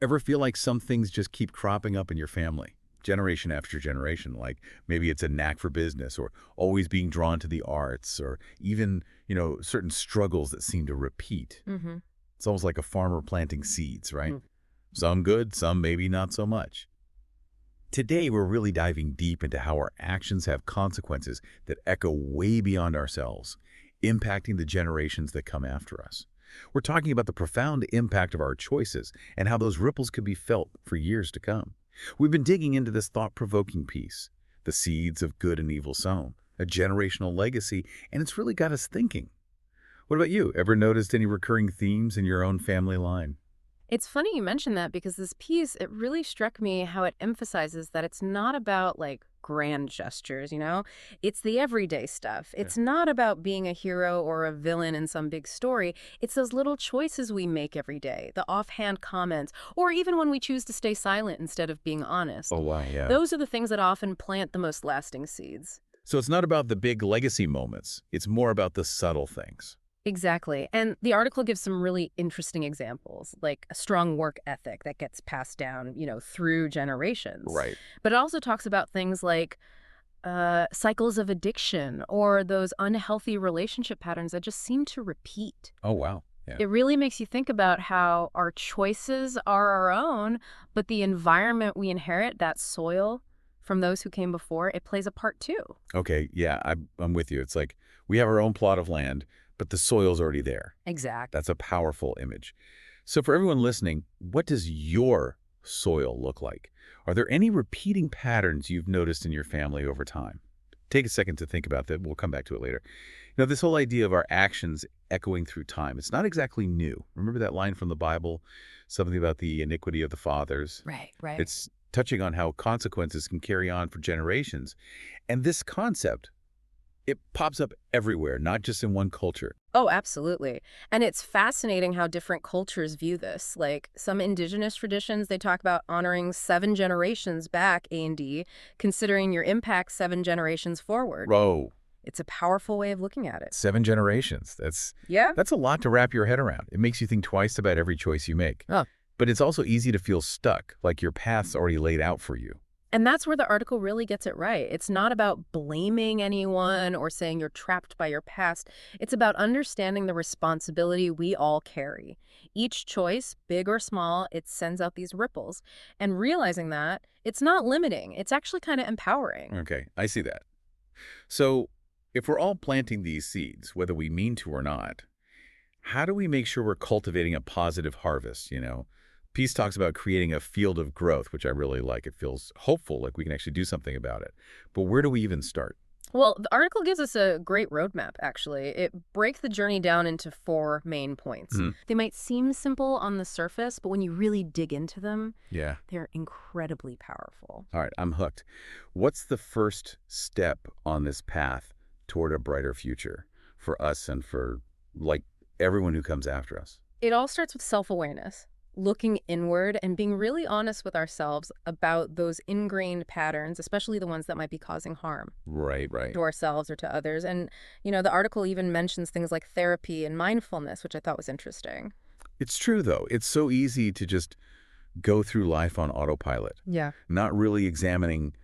Ever feel like some things just keep cropping up in your family, generation after generation? Like maybe it's a knack for business or always being drawn to the arts or even, certain struggles that seem to repeat. Hmm. It's almost like a farmer planting seeds, right? Some good, some maybe not so much. Today, we're really diving deep into how our actions have consequences that echo way beyond ourselves, impacting the generations that come after us. We're talking about the profound impact of our choices and how those ripples could be felt for years to come. We've been digging into this thought-provoking piece, the seeds of good and evil sown, a generational legacy, and it's really got us thinking. What about you? Ever noticed any recurring themes in your own family line? It's funny you mentioned that because this piece, it really struck me how it emphasizes that it's not about like grand gestures, you know? It's the everyday stuff. Yeah. It's not about being a hero or a villain in some big story. It's those little choices we make every day, the offhand comments, or even when we choose to stay silent instead of being honest. Oh, wow, yeah. Those are the things that often plant the most lasting seeds. So it's not about the big legacy moments. It's more about the subtle things. Exactly. And the article gives some really interesting examples, like a strong work ethic that gets passed down, through generations. Right. But it also talks about things like cycles of addiction or those unhealthy relationship patterns that just seem to repeat. Oh, wow. Yeah. It really makes you think about how our choices are our own, but the environment we inherit, that soil from those who came before, it plays a part too. Okay, yeah, I'm with you. It's like we have our own plot of land, but the soil's already there. Exactly. That's a powerful image. So for everyone listening, what does your soil look like? Are there any repeating patterns you've noticed in your family over time? Take a second to think about that. We'll come back to it later. This whole idea of our actions echoing through time, it's not exactly new. Remember that line from the Bible, something about the iniquity of the fathers? Right, right. It's touching on how consequences can carry on for generations. And this concept, it pops up everywhere, not just in one culture. Oh, absolutely. And it's fascinating how different cultures view this. Like some indigenous traditions, they talk about honoring 7 generations back, A&D, considering your impact 7 generations forward. Whoa, It's a powerful way of looking at it. 7 generations. Yeah. That's a lot to wrap your head around. It makes you think twice about every choice you make. Oh. But it's also easy to feel stuck, like your path's already laid out for you. And that's where the article really gets it right. It's not about blaming anyone or saying you're trapped by your past. It's about understanding the responsibility we all carry. Each choice, big or small, it sends out these ripples. And realizing that, it's not limiting. It's actually kind of empowering. Okay, I see that. So if we're all planting these seeds, whether we mean to or not, how do we make sure we're cultivating a positive harvest? Peace talks about creating a field of growth, which I really like. It feels hopeful, like we can actually do something about it. But where do we even start? Well, the article gives us a great roadmap, actually. It breaks the journey down into 4 main points. Mhm. They might seem simple on the surface, but when you really dig into them, Yeah. they're incredibly powerful. All right, I'm hooked. What's the first step on this path toward a brighter future for us and for, like, everyone who comes after us? It all starts with self-awareness, looking inward and being really honest with ourselves about those ingrained patterns, especially the ones that might be causing harm Right, right. to ourselves or to others. And, the article even mentions things like therapy and mindfulness, which I thought was interesting. It's true, though. It's so easy to just go through life on autopilot, Yeah. not really examining,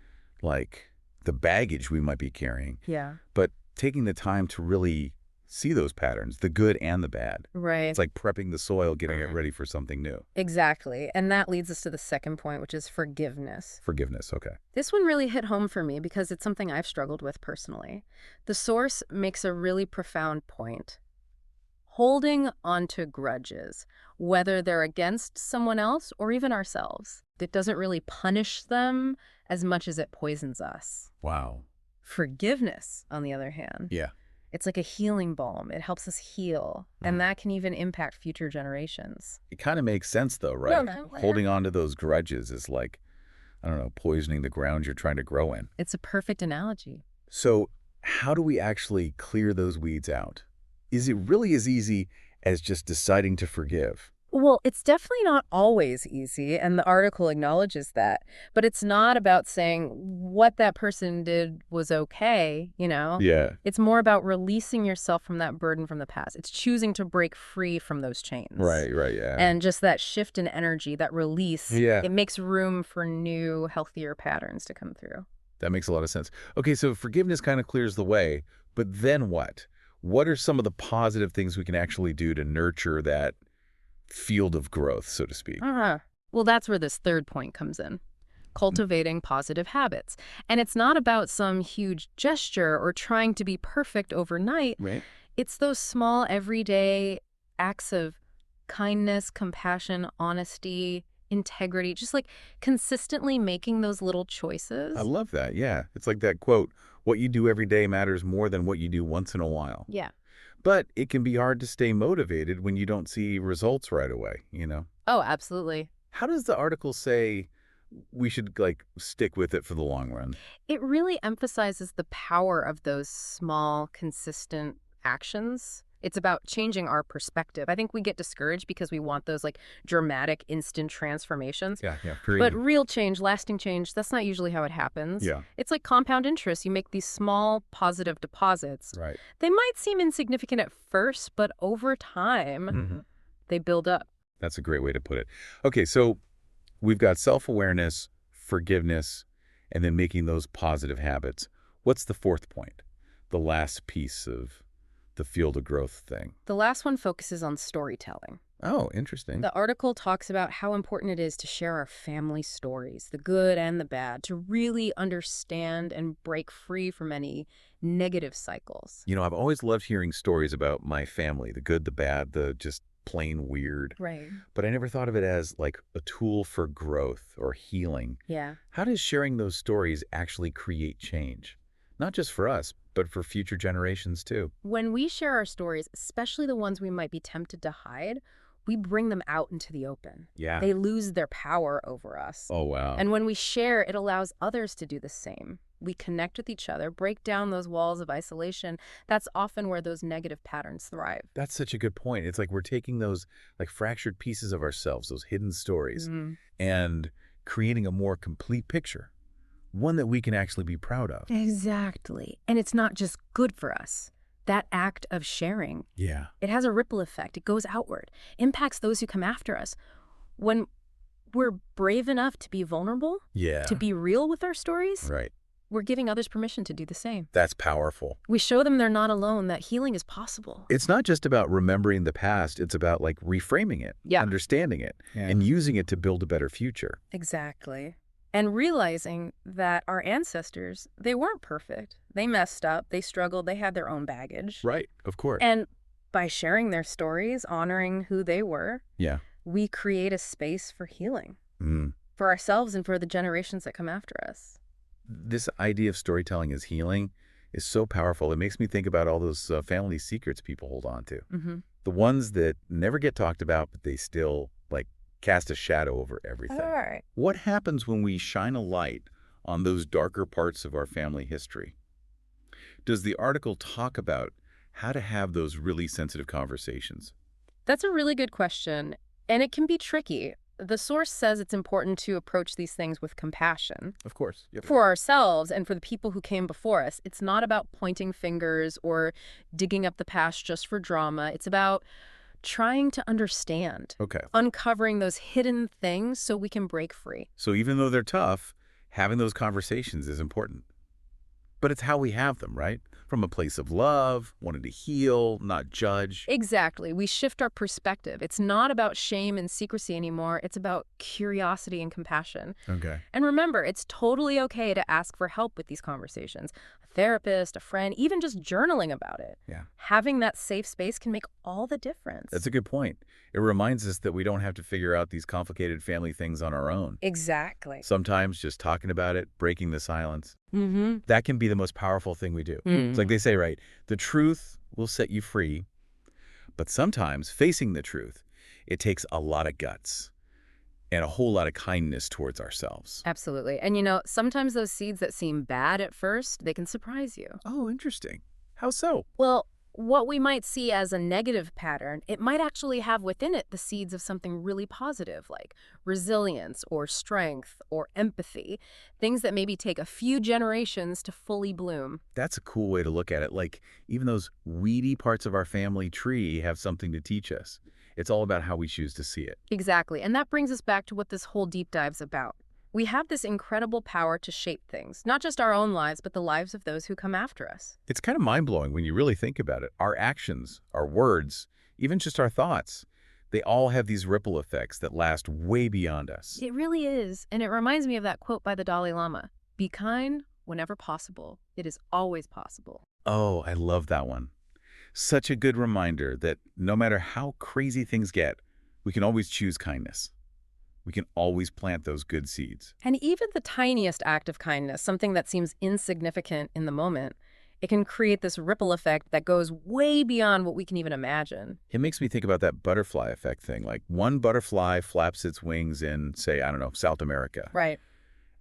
like, the baggage we might be carrying, Yeah. but taking the time to really see those patterns, the good and the bad. Right. It's like prepping the soil, getting it ready for something new. Exactly. And that leads us to the second point, which is forgiveness. Forgiveness, okay. This one really hit home for me because it's something I've struggled with personally. The source makes a really profound point. Holding onto grudges, whether they're against someone else or even ourselves, it doesn't really punish them as much as it poisons us. Wow. Forgiveness, on the other hand, Yeah. it's like a healing balm. It helps us heal, and that can even impact future generations. It kind of makes sense, though, right? No. Holding on to those grudges is like, I don't know, poisoning the ground you're trying to grow in. It's a perfect analogy. So how do we actually clear those weeds out? Is it really as easy as just deciding to forgive? Well, it's definitely not always easy, and the article acknowledges that. But it's not about saying what that person did was okay. Yeah. It's more about releasing yourself from that burden from the past. It's choosing to break free from those chains. Right, yeah. And just that shift in energy, that release, Yeah, it makes room for new, healthier patterns to come through. that makes a lot of sense. Okay, so forgiveness kind of clears the way, but then what? What are some of the positive things we can actually do to nurture that field of growth, so to speak? Well, that's where this third point comes in. Cultivating positive habits. And it's not about some huge gesture or trying to be perfect overnight. Right. It's those small, everyday acts of kindness, compassion, honesty, integrity, just like consistently making those little choices. I love that. Yeah. It's like that quote, what you do every day matters more than what you do once in a while. Yeah. But it can be hard to stay motivated when you don't see results right away. Oh, absolutely. How does the article say we should, like, stick with it for the long run? It really emphasizes the power of those small, consistent actions. It's about changing our perspective. I think we get discouraged because we want those like dramatic, instant transformations. Yeah, But real change, lasting change, that's not usually how it happens. Yeah. It's like compound interest. You make these small positive deposits. Right. They might seem insignificant at first, but over time, they build up. That's a great way to put it. Okay, so we've got self-awareness, forgiveness, and then making those positive habits. What's the fourth point? The last piece of the field of growth thing. The last one focuses on storytelling. Oh, interesting. The article talks about how important it is to share our family stories, the good and the bad, to really understand and break free from any negative cycles. I've always loved hearing stories about my family, the good, the bad, the just plain weird. Right. But I never thought of it as like a tool for growth or healing. Yeah. How does sharing those stories actually create change? Not just for us, but for future generations too. When we share our stories, especially the ones we might be tempted to hide, we bring them out into the open. Yeah. They lose their power over us. Oh, wow. And when we share, it allows others to do the same. We connect with each other, break down those walls of isolation. That's often where those negative patterns thrive. That's such a good point. It's like we're taking those like fractured pieces of ourselves, those hidden stories, and creating a more complete picture, one that we can actually be proud of. Exactly. And it's not just good for us. That act of sharing, Yeah. it has a ripple effect. It goes outward, impacts those who come after us. When we're brave enough to be vulnerable, Yeah. to be real with our stories, Right. we're giving others permission to do the same. That's powerful. We show them they're not alone, that healing is possible. It's not just about remembering the past. It's about like reframing it, understanding it, and using it to build a better future. Exactly. And realizing that our ancestors, they weren't perfect. They messed up, they struggled, they had their own baggage. Right. Of course. And by sharing their stories, honoring who they were, Yeah. we create a space for healing Mm. for ourselves and for the generations that come after us. This idea of storytelling as healing is so powerful. It makes me think about all those family secrets people hold on to. The ones that never get talked about, but they still like cast a shadow over everything. All right. What happens when we shine a light on those darker parts of our family history? Does the article talk about how to have those really sensitive conversations? That's a really good question, and it can be tricky. The source says it's important to approach these things with compassion Of course. Yep. for ourselves and for the people who came before us. It's not about pointing fingers or digging up the past just for drama. It's about trying to understand, Okay. uncovering those hidden things so we can break free. So even though they're tough, having those conversations is important. But it's how we have them, right? From a place of love, wanting to heal, not judge. Exactly. We shift our perspective. It's not about shame and secrecy anymore. It's about curiosity and compassion. Okay. And remember, it's totally okay to ask for help with these conversations. A therapist, a friend, even just journaling about it. Yeah. Having that safe space can make all the difference. That's a good point. It reminds us that we don't have to figure out these complicated family things on our own. Exactly. Sometimes just talking about it, breaking the silence, Mm-hmm. that can be the most powerful thing we do. It's like they say, right? The truth will set you free, but sometimes facing the truth, it takes a lot of guts and a whole lot of kindness towards ourselves. Absolutely. And sometimes those seeds that seem bad at first, they can surprise you. Oh, interesting. How so? Well, What we might see as a negative pattern, it might actually have within it the seeds of something really positive, like resilience or strength or empathy, things that maybe take a few generations to fully bloom. That's a cool way to look at it. Like, even those weedy parts of our family tree have something to teach us. It's all about how we choose to see it. Exactly. And that brings us back to what this whole deep dive's about. We have this incredible power to shape things, not just our own lives, but the lives of those who come after us. It's kind of mind-blowing when you really think about it. Our actions, our words, even just our thoughts, they all have these ripple effects that last way beyond us. It really is. And it reminds me of that quote by the Dalai Lama: be kind whenever possible. It is always possible. Oh, I love that one. Such a good reminder that no matter how crazy things get, we can always choose kindness. We can always plant those good seeds. And even the tiniest act of kindness, something that seems insignificant in the moment, it can create this ripple effect that goes way beyond what we can even imagine. It makes me think about that butterfly effect thing. Like one butterfly flaps its wings in, say, I don't know, South America, Right.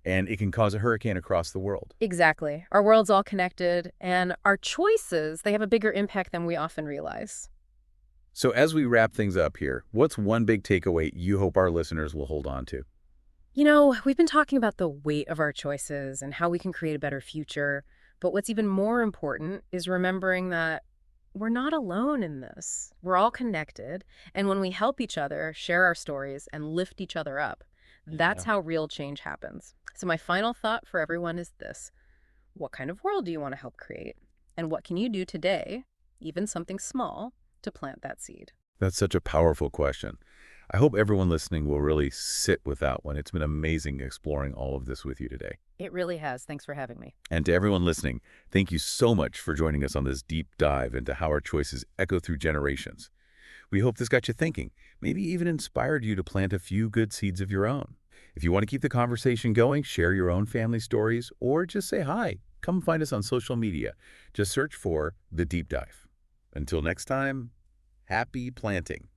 and it can cause a hurricane across the world. Exactly. Our world's all connected, and our choices, they have a bigger impact than we often realize. So as we wrap things up here, what's one big takeaway you hope our listeners will hold on to? You know, we've been talking about the weight of our choices and how we can create a better future, but what's even more important is remembering that we're not alone in this. We're all connected, and when we help each other, share our stories, and lift each other up, that's Yeah. how real change happens. So my final thought for everyone is this: what kind of world do you want to help create? And what can you do today, even something small, to plant that seed? That's such a powerful question. I hope everyone listening will really sit with that one. It's been amazing exploring all of this with you today. It really has. Thanks for having me. And to everyone listening, thank you so much for joining us on this deep dive into how our choices echo through generations. We hope this got you thinking, maybe even inspired you to plant a few good seeds of your own. If you want to keep the conversation going, share your own family stories, or just say hi. Come find us on social media. Just search for The Deep Dive. Until next time, happy planting.